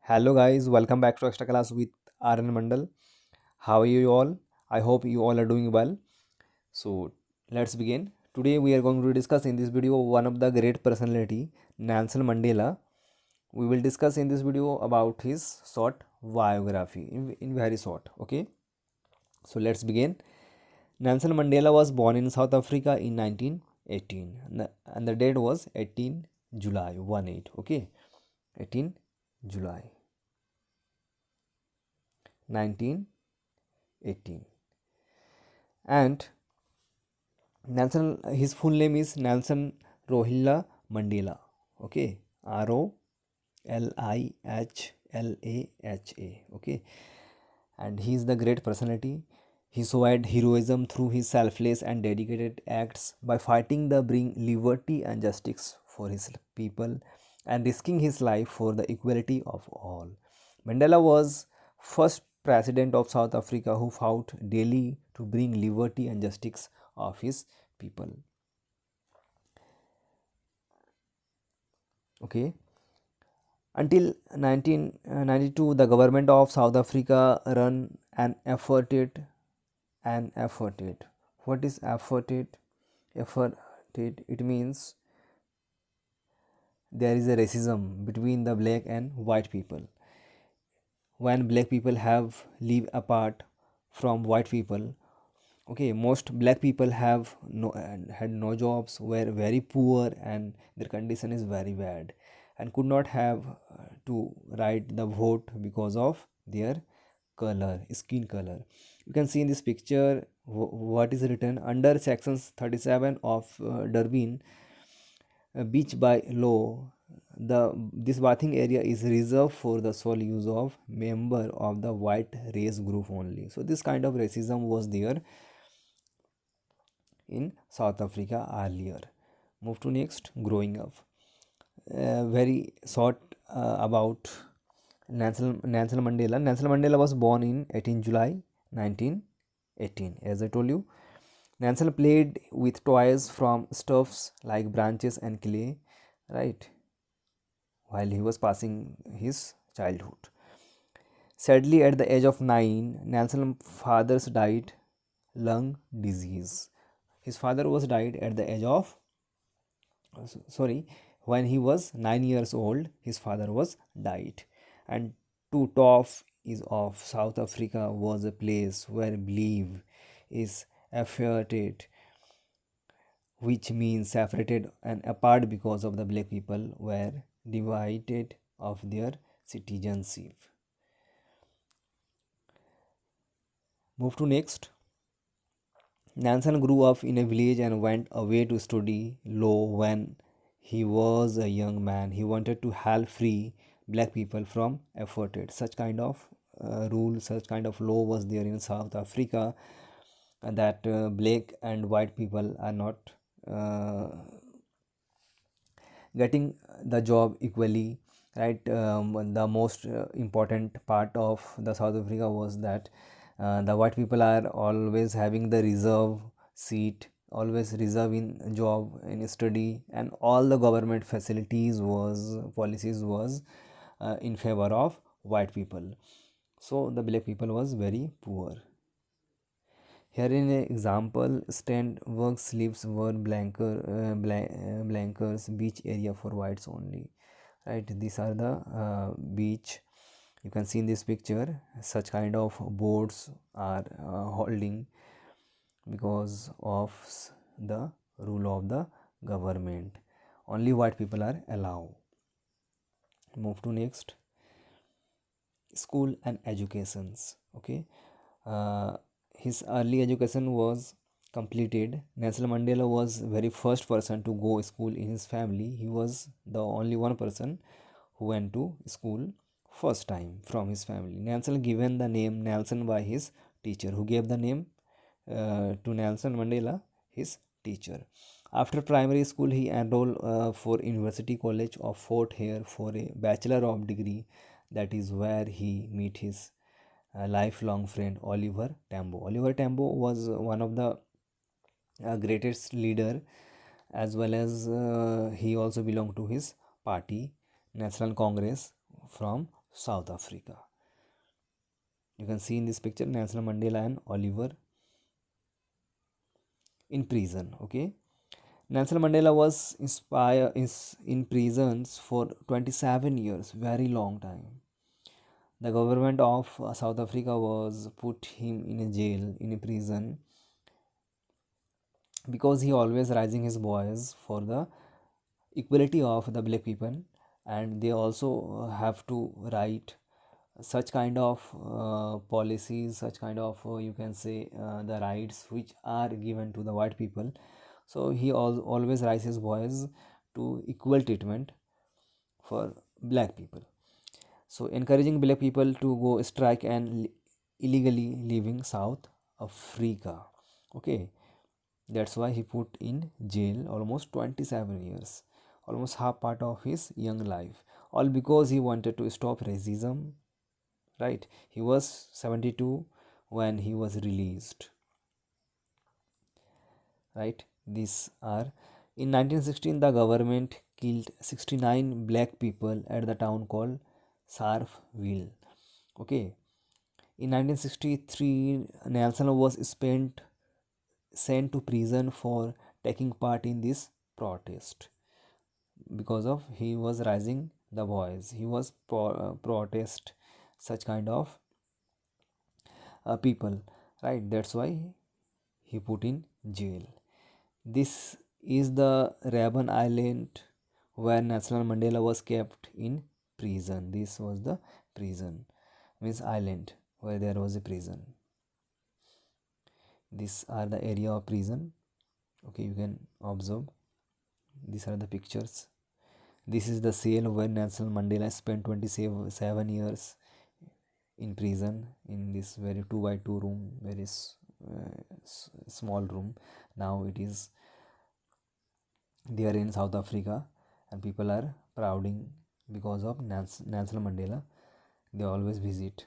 Hello guys, welcome back to Extra Class with RN Mandal. How are you all? I hope you all are doing well. So let's begin. Today we are going to discuss in this video one of the great personality, Nelson Mandela. We will discuss in this video about his short biography in very short. Okay. So let's begin. Nelson Mandela was born in South Africa in 1918 and the date was 18 July 18. Okay. 18 July 1918. And his full name is Nelson Rohilla Mandela. Okay, Rolihlaha. Okay, and he is the great personality. He showed heroism through his selfless and dedicated acts by fighting the bring liberty and justice for his people and risking his life for the equality of all. Mandela was first president of South Africa who fought daily to bring liberty and justice of his people. Okay, until 1992, the government of South Africa run an efforted. What is efforted? Efforted. It means there is a racism between the black and white people. When black people have live apart from white people, okay, most black people have had no jobs, were very poor, and their condition is very bad, and could not have to write the vote because of their color, skin color. You can see in this picture what is written under sections 37 of Durbin beach by law. This bathing area is reserved for the sole use of member of the white race group only. So this kind of racism was there in South Africa earlier. Move to next, growing up. Very short about Nelson Mandela. Nelson Mandela was born in 18 July 1918. As I told you, Nelson played with toys from stuffs like branches and clay, right, while he was passing his childhood. Sadly, at the age of 9, Nelson's father died lung disease. His father was died at the age of sorry, when he was 9 years old, his father was died. And to top is of South Africa was a place where belief is affected, which means separated and apart because of the black people were divided of their citizenship. Move to next. Nansen grew up in a village and went away to study law when he was a young man. He wanted to help free black people from afforded. Such kind of rule, such kind of law was there in South Africa, that black and white people are not uh, getting the job equally, right. The most important part of the South Africa was that the white people are always having the reserve seat, always reserve in job in study, and all the government facilities was policies was in favor of white people, so the black people was very poor. Here in an example, stand work sleeves were blankers beach area for whites only. Right, these are the beach. You can see in this picture such kind of boards are holding because of the rule of the government. Only white people are allowed. Move to next, school and educations. Okay, uh, his early education was completed. Nelson Mandela was very first person to go school in his family. He was the only one person who went to school first time from his family. Nelson given the name Nelson by his teacher, who gave the name to Nelson Mandela, his teacher. After primary school, he enrolled for University College of Fort Hare for a Bachelor of Degree. That is where he meet his lifelong friend Oliver Tambo. Oliver Tambo was one of the greatest leader, as well as he also belonged to his party, National Congress from South Africa. You can see in this picture Nelson Mandela and Oliver in prison. Okay, Nelson Mandela was is in prisons for 27 years, very long time. The government of South Africa was put him in a jail, in a prison, because he always raising his voice for the equality of the black people, and they also have to write such kind of policies, such kind of you can say the rights which are given to the white people. So he always raises his voice to equal treatment for black people, so encouraging black people to go strike and illegally leaving South Africa. Okay, that's why he put in jail almost 27 years, almost half part of his young life, all because he wanted to stop racism, right? He was 72 when he was released, right? These are in 1916 the government killed 69 black people at the town called Sharpeville. Okay, in 1963 Nelson was spent sent to prison for taking part in this protest, because of he was raising the voice, he was protest such kind of people, right? That's why he put in jail. This is the Raban Island where Nelson Mandela was kept in prison. This was the prison, means island where there was a prison. These are the area of prison. Okay, you can observe. These are the pictures. This is the cell where Nelson Mandela spent 27 years in prison, in this very 2 by 2 room, very small room. Now it is there in South Africa, and people are prouding because of Nelson Mandela. They always visit.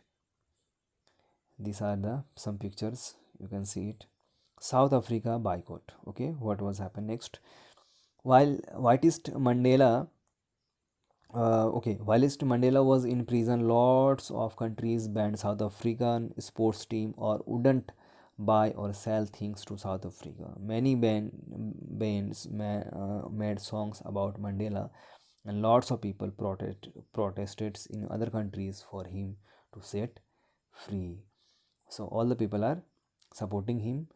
These are the some pictures, you can see it. South Africa boycott. Okay, what was happened next? While whitest Mandela whilst Mandela was in prison, lots of countries banned South African sports team or wouldn't buy or sell things to South Africa. Many bands made songs about Mandela, and lots of people protested in other countries for him to set free. So all the people are supporting him.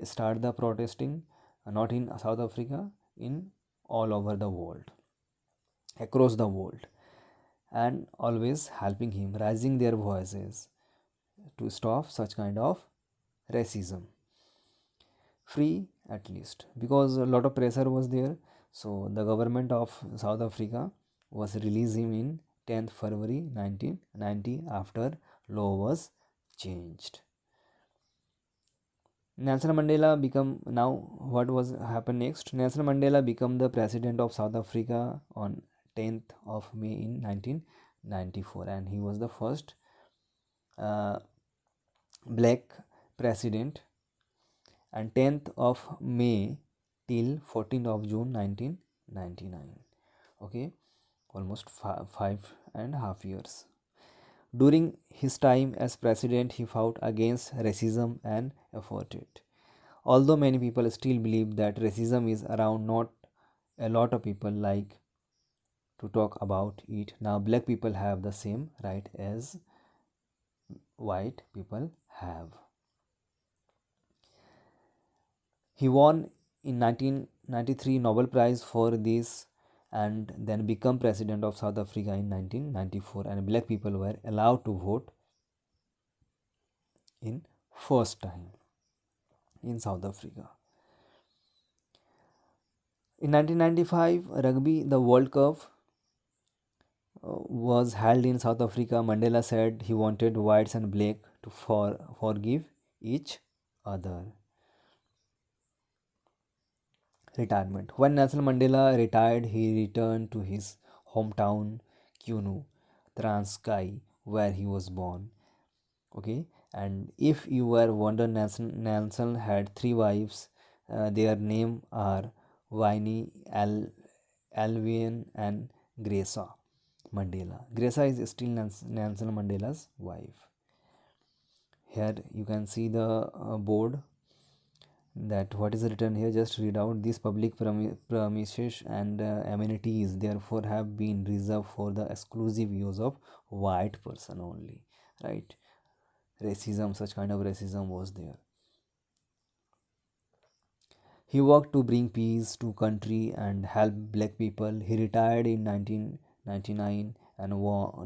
Start the protesting, not in South Africa, in all over the world, across the world, and always helping him, raising their voices to stop such kind of racism. Free at least, because a lot of pressure was there. So the government of South Africa was releasing him in 10th February 1990 after law was changed. Nelson Mandela become, now what was happened next? Nelson Mandela became the president of South Africa on 10th of May in 1994, and he was the first uh, black president, and 10th of May till 14th of June 1999. Okay, almost 5.5 years. During his time as president, he fought against racism and efforted. Although many people still believe that racism is around, not a lot of people like to talk about it. Now, black people have the same right as white people have. He won in 1993 Nobel Prize for this, and then become president of South Africa in 1994, and black people were allowed to vote in first time in South Africa. In 1995 rugby, the World Cup was held in South Africa. Mandela said he wanted whites and black to forgive each other. Retirement. When Nelson Mandela retired, he returned to his hometown, Kunu, Transkei, where he was born. Okay, and if you were wondering, Nelson had three wives. Their name are Winnie, Alvian, and Graca. Mandela. Graça is still Nelson Mandela's wife. Here you can see the board, that what is written here. Just read out: these public premises and amenities therefore have been reserved for the exclusive use of white person only. Right? Racism, such kind of racism was there. He worked to bring peace to country and help black people. He retired in 1999 and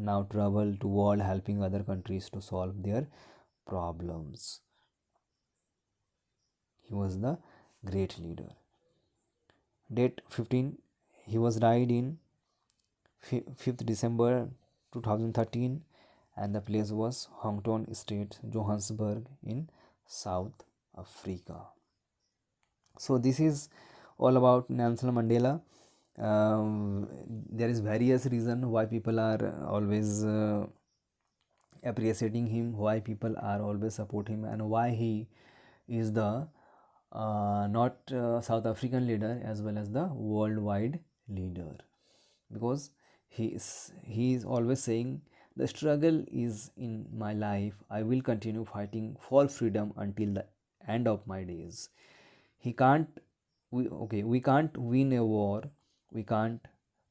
now travel to world helping other countries to solve their problems. He was the great leader. Date 15, he was died in 5th December 2013, and the place was Hongton State, Johannesburg in South Africa. So this is all about Nelson Mandela. There is various reason why people are always appreciating him, why people are always support him, and why he is the not South African leader as well as the worldwide leader, because he is always saying the struggle is in my life. I will continue fighting for freedom until the end of my days. He can't we can't win a war, we can't,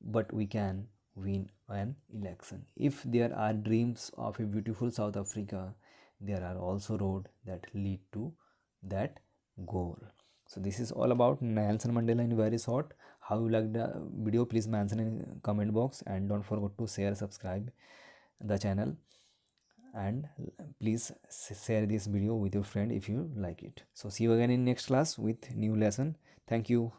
but we can win an election. If there are dreams of a beautiful South Africa, there are also roads that lead to that goal. So this is all about Nelson Mandela in very short. How you like the video, please mention in comment box, and don't forget to share, subscribe the channel, and please share this video with your friend if you like it. So see you again in next class with new lesson. Thank you.